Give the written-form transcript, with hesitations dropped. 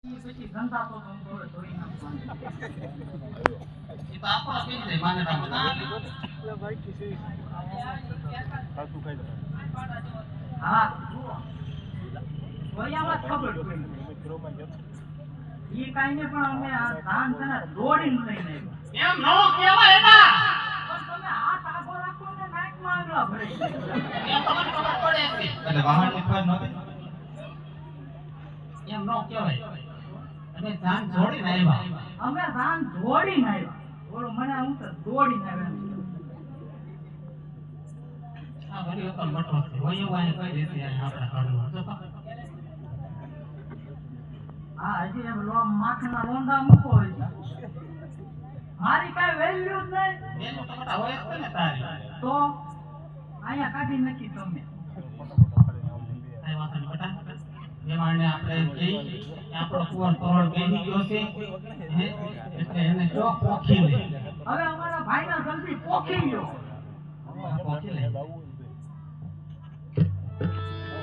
પછી ધંધા તો હું થોડે ધોઈ નાખવાનો. એ તો આપણો કેમ છે માને ના એટલે ભાઈ કિસે સાસુ કઈ દે હા જોયામાં જ ખબર પડી. મિત્રોમાં જતો ઈ કાઈ ને પણ અમે આ ધાન છે ને દોડીને લઈને આવ્યા. એમ નો કહેવાય એના પણ તમે હાથ આગો રાખો ને નાકમાં આગળ ભરે. એમ તમને ખબર પડે છે એટલે વાહન નિફાર નહોતી એમ નો કહેવાય અમે જાન જોડીને આવ્યા અમે ધાન દોડીને આવ્યા. બોલો મને હું તો દોડીને આવ્યા. આ વળી ઉપર મઠો છે હોય વાય કઈ દેતી આ આપણા કાઢવા તો હા હજી એમ માથના લોંદા મૂકો હોય. મારી કાંઈ વેલ્યુ જ નહીં એનું તો મોટા હોય જ છે ને તારી તો અહીંયા કાઢી નાખી તમે. આ વાસણ બટા એમાંને આપણે જઈ આપણો કુંવર તોરણ બેહી ગયો છે હે એટલે એને જો પોખી લે હવે અમારા ભાઈના જલ્દી પોખી ગયો. પોખી લે